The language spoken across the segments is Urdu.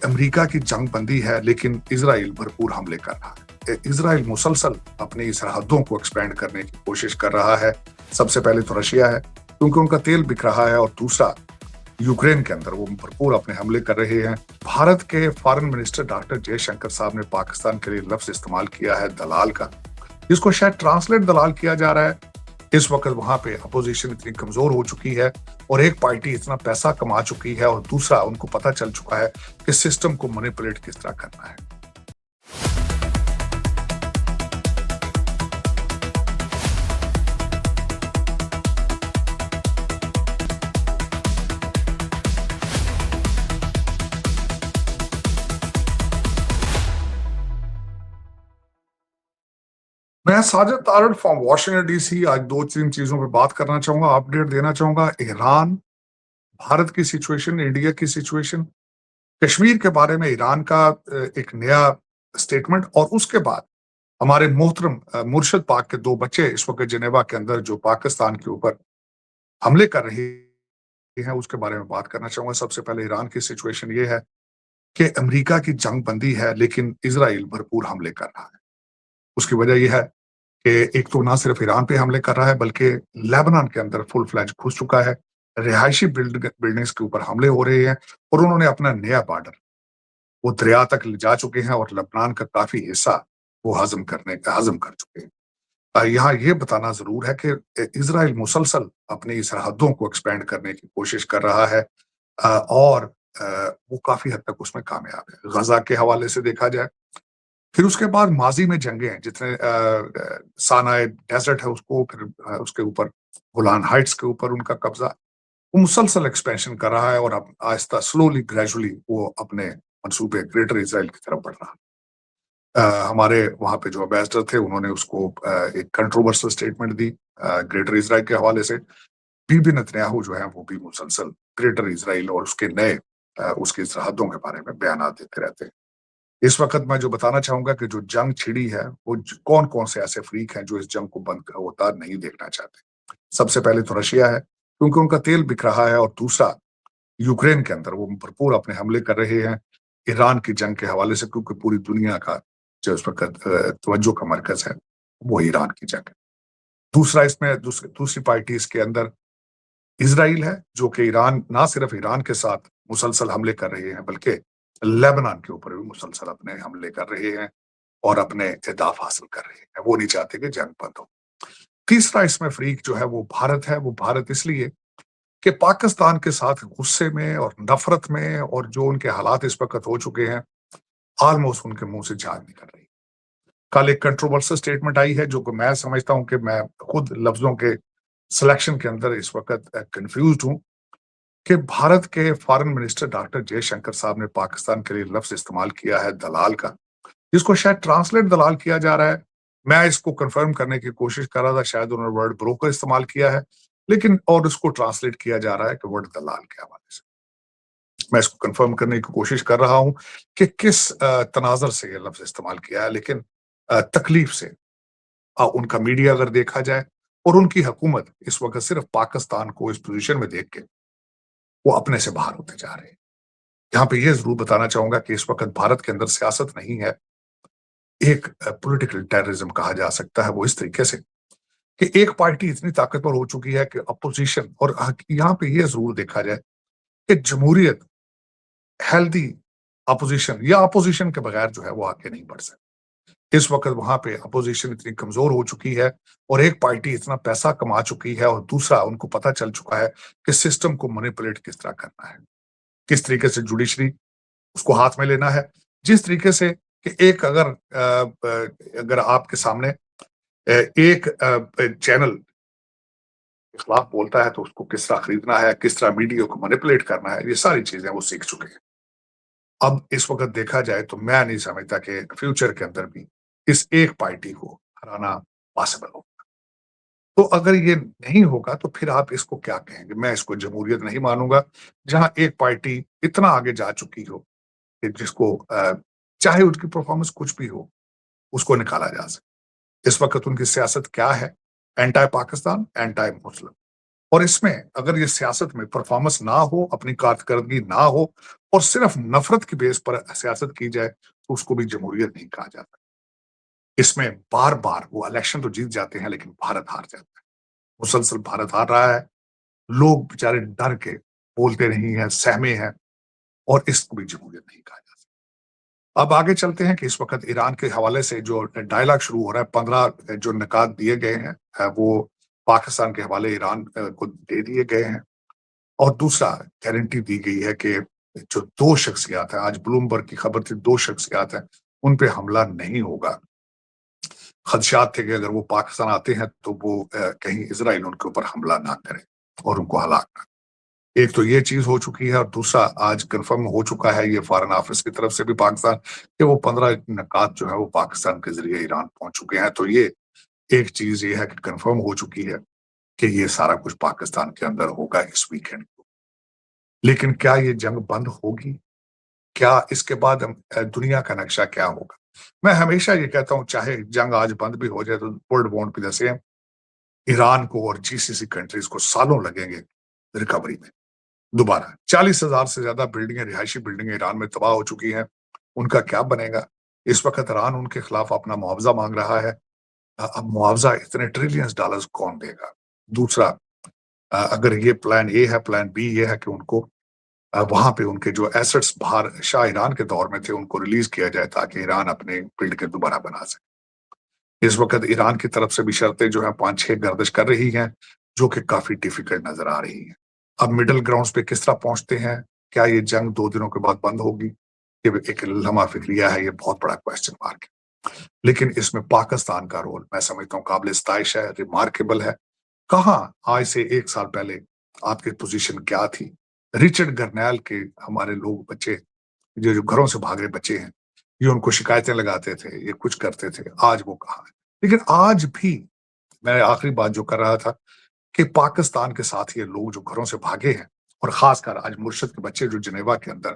امریکہ کی جنگ بندی ہے لیکن اسرائیل بھرپور حملے کر رہا ہے۔ اسرائیل مسلسل اپنی سرحدوں کو ایکسپینڈ کرنے کی کوشش کر رہا ہے۔ سب سے پہلے تو رشیا ہے کیونکہ ان کا تیل بک رہا ہے، اور دوسرا یوکرین کے اندر وہ بھرپور اپنے حملے کر رہے ہیں۔ بھارت کے foreign minister doctor J Shankar صاحب نے پاکستان کے لیے لفظ استعمال کیا ہے دلال کا، جس کو شاید ٹرانسلیٹ دلال کیا جا رہا ہے۔ اس وقت وہاں پہ اپوزیشن اتنی کمزور ہو چکی ہے اور ایک پارٹی اتنا پیسہ کما چکی ہے، اور دوسرا ان کو پتہ چل چکا ہے کہ سسٹم کو مینیپولیٹ کس طرح کرنا ہے۔ میں Sajid Tarar from Washington D C آج دو تین چیزوں پہ بات کرنا چاہوں گا، اپڈیٹ دینا چاہوں گا۔ ایران، بھارت کی سچویشن، انڈیا کی سچویشن، کشمیر کے بارے میں ایران کا ایک نیا سٹیٹمنٹ، اور اس کے بعد ہمارے محترم مرشد پاک کے دو بچے اس وقت جنیوا کے اندر جو پاکستان کے اوپر حملے کر رہے ہیں، اس کے بارے میں بات کرنا چاہوں گا۔ سب سے پہلے ایران کی سچویشن یہ ہے کہ امریکہ کی جنگ بندی ہے لیکن اسرائیل بھرپور حملے کر رہا ہے۔ اس کی وجہ یہ ہے کہ ایک تو نہ صرف ایران پہ حملے کر رہا ہے بلکہ لیبنان کے اندر فل فلیج گھس چکا ہے، رہائشی بلڈنگز کے اوپر حملے ہو رہے ہیں، اور انہوں نے اپنا نیا بارڈر وہ دریا تک لے جا چکے ہیں، اور لبنان کا کافی حصہ وہ ہضم کر چکے ہیں۔ یہاں یہ بتانا ضرور ہے کہ اسرائیل مسلسل اپنی سرحدوں کو ایکسپینڈ کرنے کی کوشش کر رہا ہے، اور وہ کافی حد تک اس میں کامیاب ہے۔ غزہ کے حوالے سے دیکھا جائے، پھر اس کے بعد ماضی میں جنگیں ہیں، جتنے سانائے ڈیزرٹ ہے اس کو، پھر اس کے اوپر گولان ہائٹس کے اوپر ان کا قبضہ، وہ مسلسل ایکسپینشن کر رہا ہے، اور اب آہستہ سلولی گریجولی وہ اپنے منصوبے گریٹر اسرائیل کی طرف بڑھ رہا ہے۔ ہمارے وہاں پہ جو امبیسڈر تھے انہوں نے اس کو ایک کنٹروورسل سٹیٹمنٹ دی گریٹر اسرائیل کے حوالے سے۔ بی بی نتنیاہو جو ہے وہ بھی مسلسل گریٹر اسرائیل اور اس کے نئے اس کی سرحدوں کے بارے میں بیانات دیتے رہتے ہیں۔ اس وقت میں جو بتانا چاہوں گا کہ جو جنگ چھڑی ہے وہ کون کون سے ایسے فریق ہیں جو اس جنگ کو بند ہوتا نہیں دیکھنا چاہتے۔ سب سے پہلے تو رشیا ہے کیونکہ ان کا تیل بک رہا ہے، اور دوسرا یوکرین کے اندر وہ بھرپور اپنے حملے کر رہے ہیں ایران کی جنگ کے حوالے سے، کیونکہ پوری دنیا کا جو اس وقت توجہ کا مرکز ہے وہ ایران کی جنگ ہے۔ دوسرا اس میں دوسری پارٹی اس کے اندر اسرائیل ہے، جو کہ ایران نہ صرف ایران کے ساتھ مسلسل حملے کر رہے ہیں بلکہ لیبنان کے اوپر بھی مسلسل اپنے حملے کر رہے ہیں اور اپنے اہداف حاصل کر رہے ہیں۔ وہ نہیں چاہتے کہ جنگ بند ہو۔ تیسرا اس میں فریق جو ہے وہ بھارت ہے۔ وہ بھارت اس لیے کہ پاکستان کے ساتھ غصے میں اور نفرت میں، اور جو ان کے حالات اس وقت ہو چکے ہیں، آلموسٹ ان کے منہ سے جھاگ نکل رہی ہے۔ کل ایک کنٹروورسل سٹیٹمنٹ آئی ہے جو کہ میں سمجھتا ہوں کہ میں خود لفظوں کے سلیکشن کے اندر اس وقت کنفیوزڈ ہوں، کہ بھارت کے foreign minister doctor J Shankar صاحب نے پاکستان کے لیے لفظ استعمال کیا ہے دلال کا، جس کو شاید ٹرانسلیٹ دلال کیا جا رہا ہے۔ میں اس کو کنفرم کرنے کی کوشش کر رہا تھا، شاید انہوں نے ورڈ بروکر استعمال کیا ہے، لیکن اور اس کو ٹرانسلیٹ کیا جا رہا ہے کہ ورڈ دلال کے حوالے سے۔ میں اس کو کنفرم کرنے کی کوشش کر رہا ہوں کہ کس تناظر سے یہ لفظ استعمال کیا ہے، لیکن تکلیف سے ان کا میڈیا اگر دیکھا جائے اور ان کی حکومت اس وقت صرف پاکستان کو اس پوزیشن میں دیکھ کے وہ اپنے سے باہر ہوتے جا رہے ہیں۔ یہاں پہ یہ ضرور بتانا چاہوں گا کہ اس وقت بھارت کے اندر سیاست نہیں ہے، ایک پولیٹیکل ٹیررزم کہا جا سکتا ہے، وہ اس طریقے سے کہ ایک پارٹی اتنی طاقتور ہو چکی ہے کہ اپوزیشن، اور یہاں پہ یہ ضرور دیکھا جائے کہ جمہوریت ہیلدی اپوزیشن یا اپوزیشن کے بغیر جو ہے وہ آگے نہیں بڑھ سکتی۔ اس وقت وہاں پہ اپوزیشن اتنی کمزور ہو چکی ہے، اور ایک پارٹی اتنا پیسہ کما چکی ہے، اور دوسرا ان کو پتہ چل چکا ہے کہ سسٹم کو مینیپولیٹ کس طرح کرنا ہے، کس طریقے سے جوڈیشری اس کو ہاتھ میں لینا ہے، جس طریقے سے کہ ایک اگر آپ کے سامنے ایک چینل خلاف بولتا ہے تو اس کو کس طرح خریدنا ہے، کس طرح میڈیا کو مینیپولیٹ کرنا ہے، یہ ساری چیزیں وہ سیکھ چکے ہیں۔ اب اس وقت دیکھا جائے تو میں نہیں سمجھتا کہ فیوچر کے اندر بھی اس ایک پارٹی کو ہرانا پاسبل ہوگا۔ تو اگر یہ نہیں ہوگا تو پھر آپ اس کو کیا کہیں گے؟ میں اس کو جمہوریت نہیں مانوں گا، جہاں ایک پارٹی اتنا آگے جا چکی ہو کہ جس کو چاہے ان کی پرفارمنس کچھ بھی ہو اس کو نکالا جا سکے۔ اس وقت ان کی سیاست کیا ہے؟ اینٹائی پاکستان، اینٹائی مسلم۔ اور اس میں اگر یہ سیاست میں پرفارمنس نہ ہو، اپنی کارکردگی نہ ہو اور صرف نفرت کی بیس پر سیاست کی جائے تو اس کو بھی جمہوریت نہیں کہا جاتا۔ اس میں بار بار وہ الیکشن تو جیت جاتے ہیں لیکن بھارت ہار جاتا ہے، مسلسل بھارت ہار رہا ہے، لوگ بیچارے ڈر کے بولتے نہیں ہیں، سہمے ہیں، اور اس کو بھی جمہوریت نہیں کہا جاتا۔ اب آگے چلتے ہیں کہ اس وقت ایران کے حوالے سے جو ڈائلاگ شروع ہو رہا ہے، 15 جو نکات دیے گئے ہیں وہ پاکستان کے حوالے ایران کو دے دیے گئے ہیں، اور دوسرا گارنٹی دی گئی ہے کہ جو 2 شخصیات ہیں، آج بلومبرگ کی خبر تھی 2 شخصیات ہیں، ان پہ حملہ نہیں ہوگا۔ خدشات تھے کہ اگر وہ پاکستان آتے ہیں تو وہ کہیں اسرائیل ان کے اوپر حملہ نہ کرے اور ان کو ہلاک نہ کرے۔ ایک تو یہ چیز ہو چکی ہے، اور دوسرا آج کنفرم ہو چکا ہے یہ فارن آفس کی طرف سے بھی پاکستان کہ وہ 15 نکات جو ہے وہ پاکستان کے ذریعے ایران پہنچ چکے ہیں۔ تو یہ ایک چیز یہ ہے کہ کنفرم ہو چکی ہے کہ یہ سارا کچھ پاکستان کے اندر ہوگا اس ویکینڈ کو۔ لیکن کیا یہ جنگ بند ہوگی؟ کیا اس کے بعد دنیا کا نقشہ کیا ہوگا؟ میں ہمیشہ یہ کہتا ہوں چاہے جنگ آج بند بھی ہو جائے تو ورلڈ وار پہ جیسے ایران کو اور GCC کنٹریز کو سالوں لگیں گے ریکوری میں۔ دوبارہ 40,000 سے زیادہ بلڈنگیں، رہائشی بلڈنگیں ایران میں تباہ ہو چکی ہیں، ان کا کیا بنے گا؟ اس وقت ایران ان کے خلاف اپنا معاوضہ مانگ رہا ہے۔ اب معاوضہ اتنے ٹریلینز ڈالرز کون دے گا؟ دوسرا اگر یہ پلان اے ہے، پلان بی یہ ہے کہ ان کو وہاں پہ ان کے جو ایسٹس باہر شاہ ایران کے دور میں تھے ان کو ریلیز کیا جائے تاکہ ایران اپنے بلڈ کے دوبارہ بنا سکے۔ اس وقت ایران کی طرف سے بھی شرطیں جو ہیں 5-6 گردش کر رہی ہیں جو کہ کافی ڈیفیکلٹ نظر آ رہی ہیں۔ اب مڈل گراؤنڈز پہ کس طرح پہنچتے ہیں؟ کیا یہ جنگ 2 دنوں کے بعد بند ہوگی؟ یہ ایک لمحہ فکریہ ہے، یہ بہت بڑا کویسچن مارک ہے۔ لیکن اس میں پاکستان کا رول میں سمجھتا ہوں قابل ستائش ہے، ریمارکیبل ہے۔ کہاں آج سے 1 سال پہلے آپ کی پوزیشن کیا تھی؟ رچرڈ گرنیل کے ہمارے لوگ بچے جو گھروں سے بھاگ رہے بچے ہیں، یہ ان کو شکایتیں لگاتے تھے، یہ کچھ کرتے تھے، آج وہ کہاں ہے؟ لیکن آج بھی میں آخری بات جو کر رہا تھا کہ پاکستان کے ساتھ یہ لوگ جو گھروں سے بھاگے ہیں، اور خاص کر آج مرشد کے بچے جو جنیوا کے اندر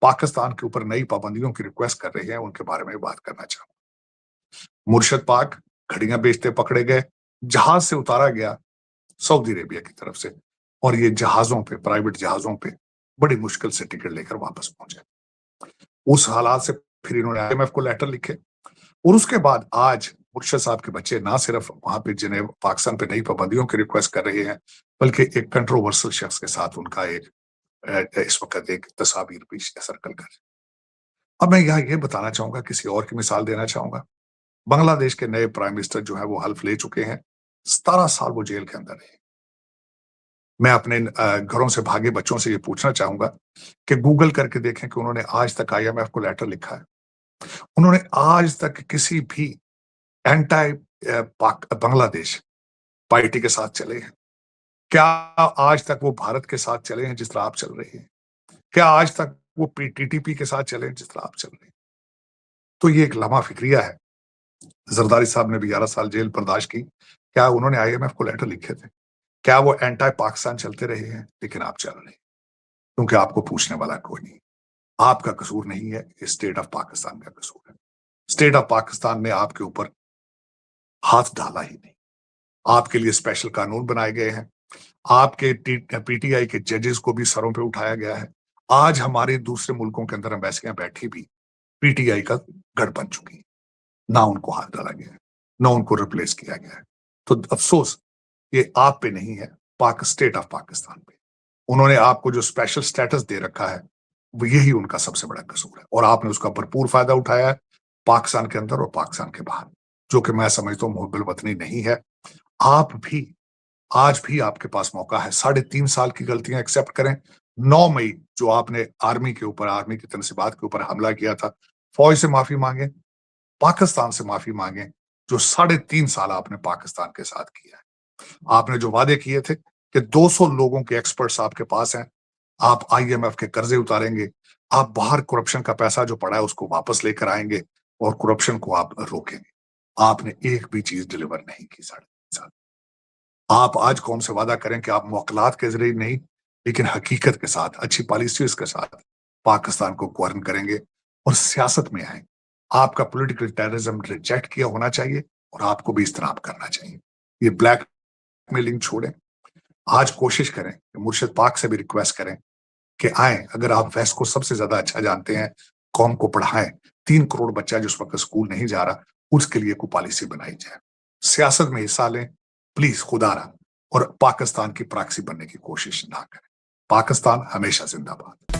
پاکستان کے اوپر نئی پابندیوں کی ریکویسٹ کر رہے ہیں، ان کے بارے میں بات کرنا چاہوں گا۔ مرشد پاک گھڑیاں بیچتے پکڑے گئے، جہاز سے اتارا گیا سعودی عربیہ کی طرف سے، اور یہ جہازوں پہ، پرائیویٹ جہازوں پہ بڑی مشکل سے ٹکٹ لے کر واپس پہنچے۔ اس حالات سے پھر انہوں نے IMF کو لیٹر لکھے، اور اس کے بعد آج مرشد صاحب کے بچے نہ صرف وہاں پہ جنیوا پاکستان پہ نئی پابندیوں کی ریکویسٹ کر رہے ہیں، بلکہ ایک کنٹروورسل شخص کے ساتھ ان کا ایک اس وقت ایک تصاویر بھی سرکل کر رہی۔ اب میں یہاں یہ بتانا چاہوں گا، کسی اور کی مثال دینا چاہوں گا۔ بنگلہ دیش کے نئے پرائم منسٹر جو ہے وہ حلف لے چکے ہیں، 17 سال وہ جیل کے اندر رہے۔ میں اپنے گھروں سے بھاگے بچوں سے یہ پوچھنا چاہوں گا کہ گوگل کر کے دیکھیں کہ انہوں نے آج تک IMF کو لیٹر لکھا ہے؟ انہوں نے آج تک کسی بھی اینٹائی بنگلہ دیش پارٹی کے ساتھ چلے ہیں؟ کیا آج تک وہ بھارت کے ساتھ چلے ہیں جس طرح آپ چل رہے ہیں؟ کیا آج تک وہ TTP کے ساتھ چلے ہیں جس طرح آپ چل رہے ہیں؟ تو یہ ایک لمحہ فکریہ ہے۔ زرداری صاحب نے بھی 11 سال جیل برداشت کی، کیا انہوں نے IMF کو لیٹر لکھے تھے؟ کیا وہ اینٹائی پاکستان چلتے رہے ہیں؟ لیکن آپ چل رہے ہیں کیونکہ آپ کو پوچھنے والا کوئی نہیں۔ آپ کا قصور نہیں ہے، اسٹیٹ آف پاکستان کا قصور ہے۔ اسٹیٹ آف پاکستان نے آپ کے اوپر ہاتھ ڈالا ہی نہیں۔ آپ کے لیے اسپیشل قانون بنائے گئے ہیں، آپ کے PTI کے ججز کو بھی سروں پہ اٹھایا گیا ہے۔ آج ہمارے دوسرے ملکوں کے اندر ایمبیسیاں بیٹھی بھی PTI کا گڑھ بن چکی ہیں، نہ ان کو ہاتھ ڈالا گیا ہے، نہ ان کو ریپلیس کیا گیا ہے۔ تو افسوس یہ آپ پہ نہیں ہے، اسٹیٹ آف پاکستان پہ۔ انہوں نے آپ کو جو اسپیشل سٹیٹس دے رکھا ہے وہ یہی ان کا سب سے بڑا قصور ہے، اور آپ نے اس کا بھرپور فائدہ اٹھایا ہے پاکستان کے اندر اور پاکستان کے باہر، جو کہ میں سمجھتا ہوں محب الوطنی نہیں ہے۔ آپ بھی آج بھی آپ کے پاس موقع ہے، 3.5 سال کی غلطیاں ایکسپٹ کریں۔ 9 مئی جو آپ نے آرمی کے اوپر، آرمی کی تنصیبات کے اوپر حملہ کیا تھا، فوج سے معافی مانگیں، پاکستان سے معافی مانگیں، جو 3.5 سال آپ نے پاکستان کے ساتھ کیا ہے۔ آپ نے جو وعدے کیے تھے کہ 200 لوگوں کے ایکسپرٹس آپ کے پاس ہیں، آپ IMF کے قرضے اتاریں گے، آپ باہر کرپشن کا پیسہ جو پڑا ہے اس کو واپس لے کر آئیں گے، اور کرپشن کو آپ روکیں گے۔ آپ نے ایک بھی چیز ڈلیور نہیں کی 3.5 سال۔ آپ آج قوم سے وعدہ کریں کہ آپ موکلات کے ذریعے نہیں لیکن حقیقت کے ساتھ، اچھی پالیسیز کے ساتھ پاکستان کو گورن کریں گے اور سیاست میں آئیں۔ آپ کا پولیٹیکل ٹیررزم ریجیکٹ کیا ہونا چاہیے، اور آپ کو بھی استناب کرنا چاہیے۔ یہ بلیک میلنگ چھوڑیں، آج کوشش کریں کہ مرشد پاک سے بھی ریکویسٹ کریں کہ آئیں، اگر آپ ویسٹ کو سب سے زیادہ اچھا جانتے ہیں، قوم کو پڑھائیں. 3 کروڑ بچہ جس وقت اسکول نہیں جا رہا، اس کے لیے کوئی پالیسی بنائی جائے. سیاست میں حصہ لیں پلیز خدا را، اور پاکستان کی پراکسی بننے کی کوشش نہ کریں. پاکستان ہمیشہ زندہ باد.